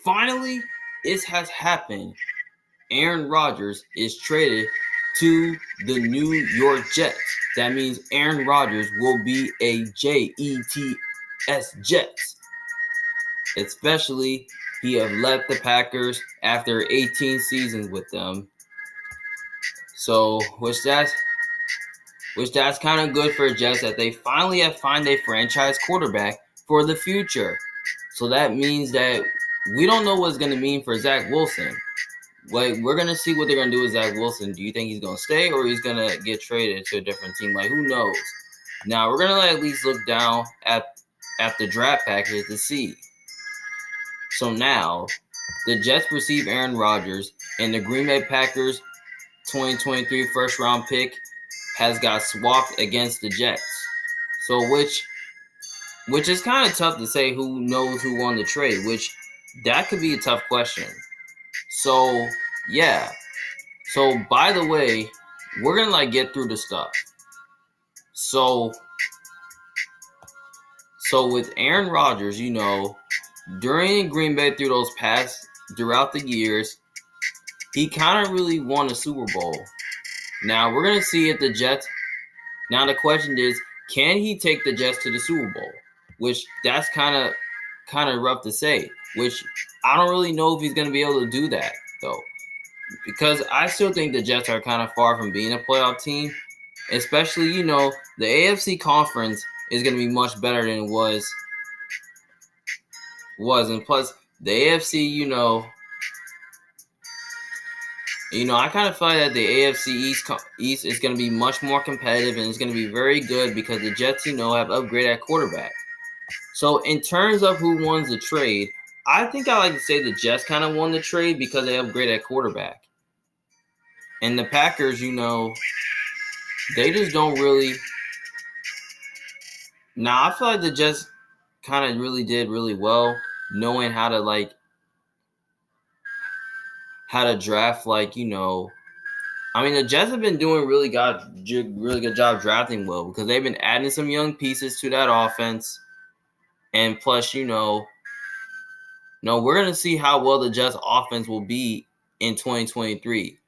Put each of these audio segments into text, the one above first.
finally, it has happened. Aaron Rodgers is traded to the New York Jets. That means Aaron Rodgers will be a Jets Jets. Especially, he have left the Packers after 18 seasons with them. So, which that's kind of good for the Jets that they finally have found a franchise quarterback for the future. So that means that we don't know what it's going to mean for Zach Wilson. Like, we're going to see what they're going to do with Zach Wilson. Do you think he's going to stay or he's going to get traded to a different team? Like, who knows? Now, we're going to at least look down at the draft package to see. So now, the Jets receive Aaron Rodgers, and the Green Bay Packers 2023 first-round pick has got swapped against the Jets. So, which is kind of tough to say who knows who won the trade, which that could be a tough question. So, yeah. So, by the way, we're going to get through the stuff. So with Aaron Rodgers, during Green Bay throughout the years, he kind of really won a Super Bowl. Now, we're going to see if the Jets, now the question is, can he take the Jets to the Super Bowl? Which that's kind of rough to say, which I don't really know if he's going to be able to do that, though. Because I still think the Jets are kind of far from being a playoff team. Especially, the AFC conference is going to be much better than it was. And plus, the AFC, I kind of feel like that the AFC East is going to be much more competitive and it's going to be very good because the Jets, have upgraded at quarterback. So in terms of who won the trade, I think I like to say the Jets kind of won the trade because they upgraded at quarterback. And the Packers, they just don't really. Now, I feel like the Jets kind of really did really well knowing how to draft, the Jets have been doing really good job drafting well because they've been adding some young pieces to that offense. And plus, we're going to see how well the Jets offense will be in 2023.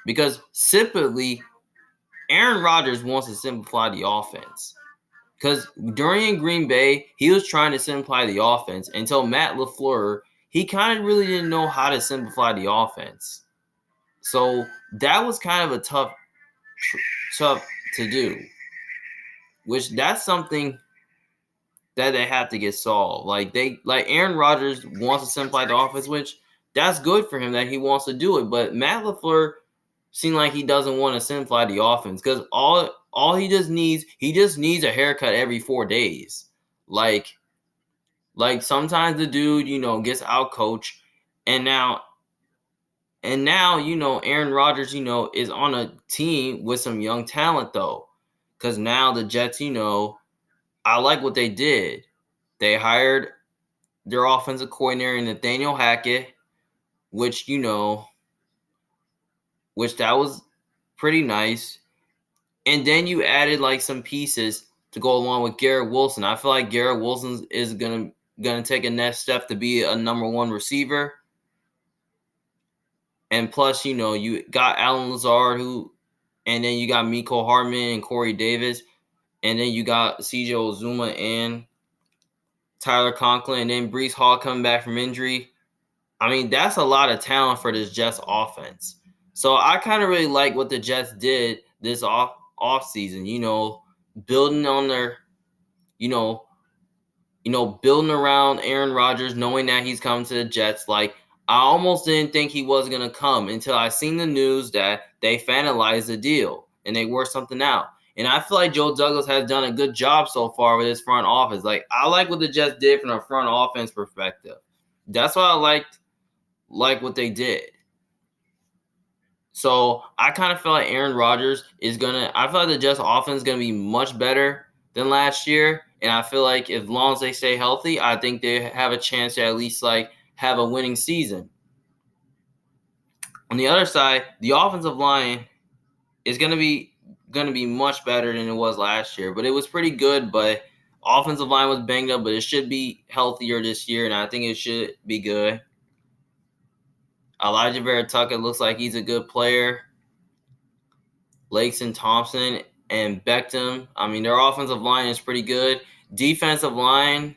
Because simply, Aaron Rodgers wants to simplify the offense. Because during Green Bay, he was trying to simplify the offense until Matt LaFleur, he kind of really didn't know how to simplify the offense. So that was kind of a tough to do. Which that's something that they have to get solved. Aaron Rodgers wants to simplify the offense, which that's good for him that he wants to do it. But Matt LaFleur seemed like he doesn't want to simplify the offense because all he just needs a haircut every 4 days. Like sometimes the dude, gets out coached, and now, Aaron Rodgers, is on a team with some young talent though. Because now the Jets, I like what they did. They hired their offensive coordinator, Nathaniel Hackett, which that was pretty nice. And then you added some pieces to go along with Garrett Wilson. I feel like Garrett Wilson is gonna take a next step to be a number one receiver. And plus, you got Alan Lazard, and then you got Mecole Hardman and Corey Davis, and then you got CJ Uzomah and Tyler Conklin, and then Breece Hall coming back from injury. That's a lot of talent for this Jets offense. So I kind of really like what the Jets did this offseason, building on their, building around Aaron Rodgers, knowing that he's coming to the Jets. I almost didn't think he was going to come until I seen the news that they finalized the deal and they worked something out. And I feel like Joe Douglas has done a good job so far with his front office. I like what the Jets did from a front offense perspective. That's why I like what they did. So I kind of feel like Aaron Rodgers I feel like the Jets offense is going to be much better than last year. And I feel like as long as they stay healthy, I think they have a chance to at least have a winning season. On the other side, the offensive line is going to be much better than it was last year. But it was pretty good. But Offensive line was banged up, but it should be healthier this year, and I think it should be good. Elijah Vera Tucker looks like he's a good player. Lakeson Thompson and Beckham, I mean, their offensive line is pretty good. Defensive line,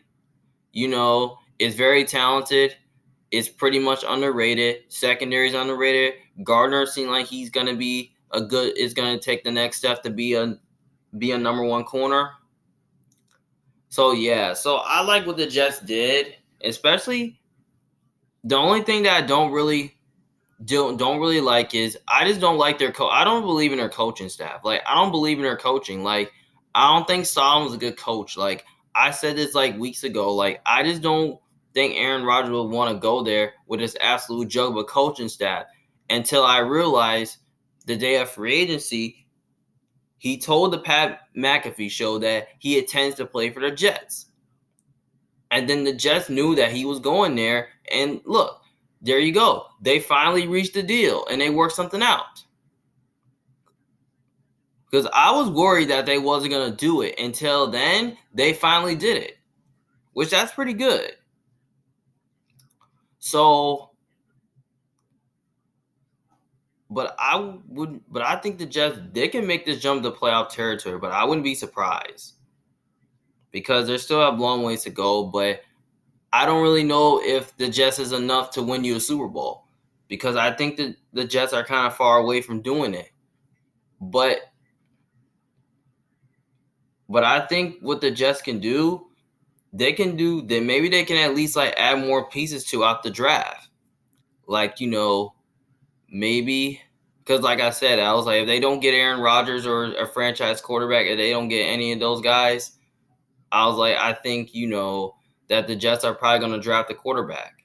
is very talented. It's pretty much underrated. Secondary is underrated. Gardner seems like he's going to be is going to take the next step to be a number one corner. So, yeah. So, I like what the Jets did, especially the only thing that I don't really like is I just don't like their I don't believe in their coaching staff. Like, I don't believe in their coaching. Like, I don't think Solomon's a good coach. Like, I said this like weeks ago. Like, I just don't think Aaron Rodgers would want to go there with this absolute jug of a coaching staff until I realized the day of free agency, he told the Pat McAfee show that he intends to play for the Jets. And then the Jets knew that he was going there. And look, there you go. They finally reached a deal and they worked something out. Because I was worried that they wasn't going to do it. Until then, they finally did it. Which that's pretty good. So, but I think the Jets, they can make this jump to playoff territory, but I wouldn't be surprised. Because they still have long ways to go, but I don't really know if the Jets is enough to win you a Super Bowl. Because I think that the Jets are kind of far away from doing it. But I think what the Jets can do, maybe they can at least like add more pieces to out the draft. Like, maybe, because like I said, I was like, if they don't get Aaron Rodgers or a franchise quarterback, if they don't get any of those guys, I was like, I think, that the Jets are probably going to draft a quarterback.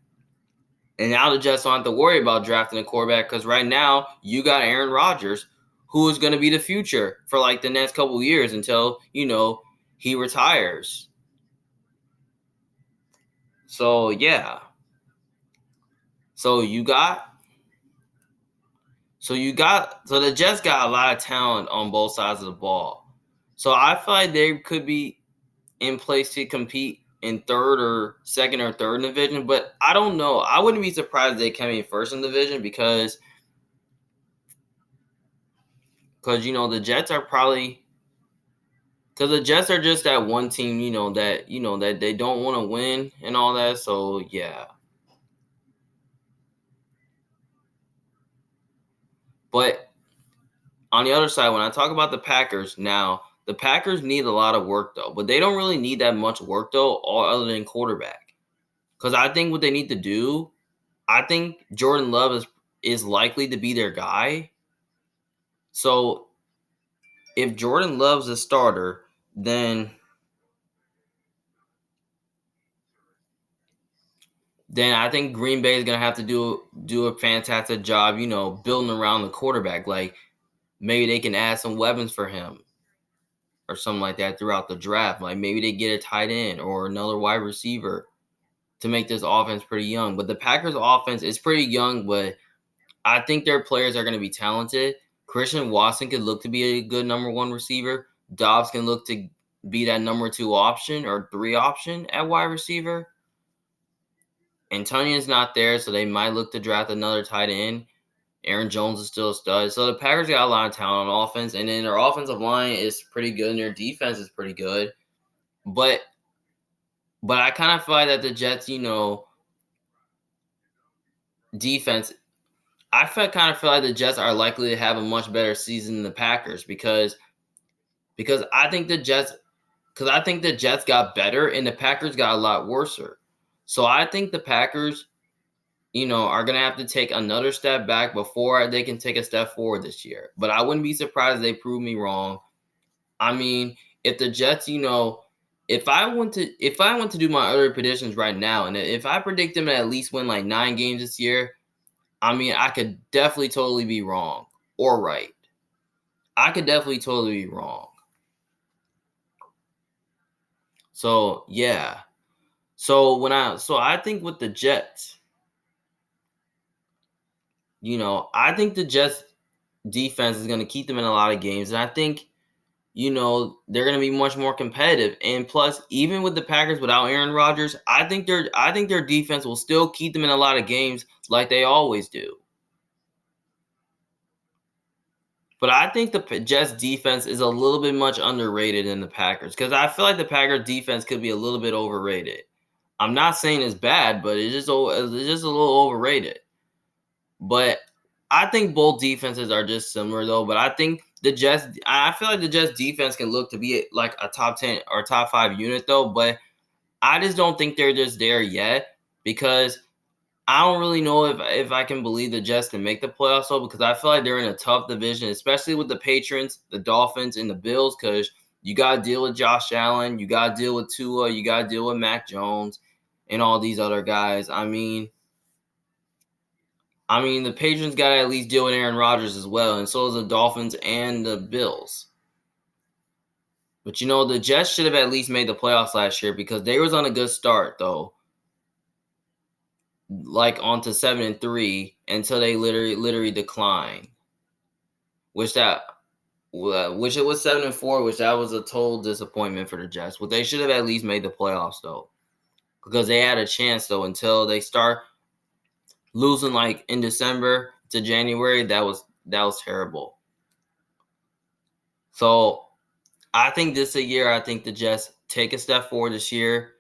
And now the Jets don't have to worry about drafting a quarterback because right now you got Aaron Rodgers, who is going to be the future for like the next couple of years until, he retires. So, yeah. So the Jets got a lot of talent on both sides of the ball. So I feel like they could be in place to compete in second or third division, but I don't know. I wouldn't be surprised if they came in first in the division because the Jets are probably because the Jets are just that one team, that they don't want to win and all that. So yeah. But on the other side, when I talk about the Packers now, the Packers need a lot of work though, but they don't really need that much work though, all other than quarterback. Because I think what they need to do, I think Jordan Love is likely to be their guy. So if Jordan Love's a starter, then I think Green Bay is gonna have to do a fantastic job, building around the quarterback. Like maybe they can add some weapons for him or something like that throughout the draft. Like maybe they get a tight end or another wide receiver to make this offense pretty young. But the Packers offense is pretty young, but I think their players are going to be talented. Christian Watson could look to be a good number one receiver. Dobbs can look to be that number 2 option or 3 option at wide receiver. Antonion's not there, so they might look to draft another tight end. Aaron Jones is still a stud. So the Packers got a lot of talent on offense, and then their offensive line is pretty good, and their defense is pretty good. But I kind of feel like that the Jets, defense, I kind of feel like the Jets are likely to have a much better season than the Packers because I think the Jets got better and the Packers got a lot worse. So I think the Packers, are going to have to take another step back before they can take a step forward this year. But I wouldn't be surprised if they prove me wrong. I mean, if the Jets, if I went to do my other predictions right now, and if I predict them to at least win like 9 games this year, I mean, I could definitely totally be wrong or right. I could definitely totally be wrong. So, yeah. So I think with the Jets, I think the Jets defense is going to keep them in a lot of games. And I think they're going to be much more competitive. And plus, even with the Packers without Aaron Rodgers, I think their defense will still keep them in a lot of games like they always do. But I think the Jets defense is a little bit much underrated than the Packers, because I feel like the Packers defense could be a little bit overrated. I'm not saying it's bad, but it's just a little overrated. But I think both defenses are just similar, though. But I think I feel like the Jets defense can look to be like a top 10 or top 5 unit, though. But I just don't think they're just there yet, because I don't really know if I can believe the Jets can make the playoffs, though, because I feel like they're in a tough division, especially with the Patriots, the Dolphins, and the Bills, because you got to deal with Josh Allen, you got to deal with Tua, you got to deal with Mac Jones, and all these other guys. I mean, the Patriots got to at least deal with Aaron Rodgers as well, and so does the Dolphins and the Bills. But, the Jets should have at least made the playoffs last year, because they was on a good start, though. Like onto 7-3 until they literally declined, which it was 7-4, which that was a total disappointment for the Jets. But they should have at least made the playoffs, though, because they had a chance, though, until they start losing like in December to January. That was terrible. So I think this a year. I think the Jets take a step forward this year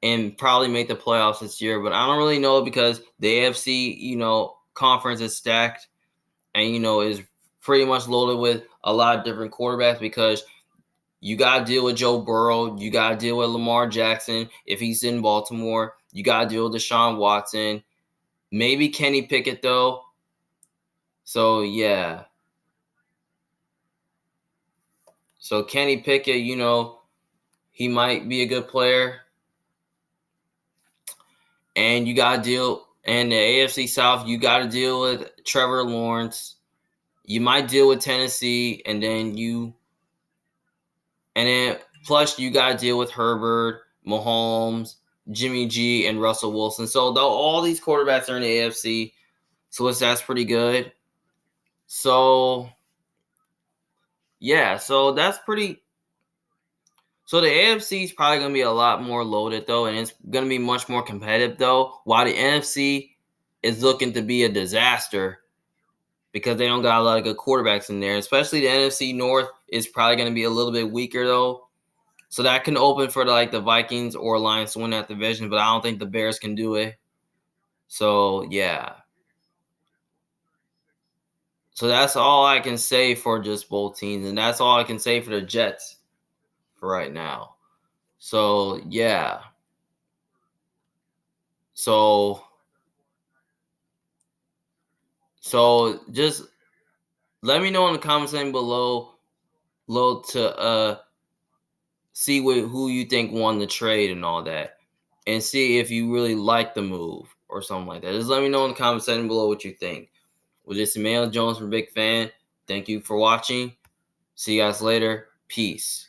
and probably make the playoffs this year. But I don't really know, because the AFC, conference is stacked and, is pretty much loaded with a lot of different quarterbacks, because you got to deal with Joe Burrow. You got to deal with Lamar Jackson if he's in Baltimore. You got to deal with Deshaun Watson. Maybe Kenny Pickett, though. So, yeah. So, Kenny Pickett, he might be a good player. And you got to deal, and the AFC South, you got to deal with Trevor Lawrence. You might deal with Tennessee, and then plus you got to deal with Herbert, Mahomes, Jimmy G, and Russell Wilson. So all these quarterbacks are in the AFC, so that's pretty good. So yeah, so that's pretty. So the AFC is probably going to be a lot more loaded, though, and it's going to be much more competitive, though, while the NFC is looking to be a disaster, because they don't got a lot of good quarterbacks in there. Especially the NFC North is probably going to be a little bit weaker, though. So that can open for the Vikings or Lions to win that division, but I don't think the Bears can do it. So, yeah. So that's all I can say for just both teams, and that's all I can say for the Jets for right now. So, yeah. So just let me know in the comments section below to see who you think won the trade and all that, and see if you really like the move or something like that. Just let me know in the comments section below what you think. Well, this is Emmanuel Jones from Big Fan. Thank you for watching. See you guys later. Peace.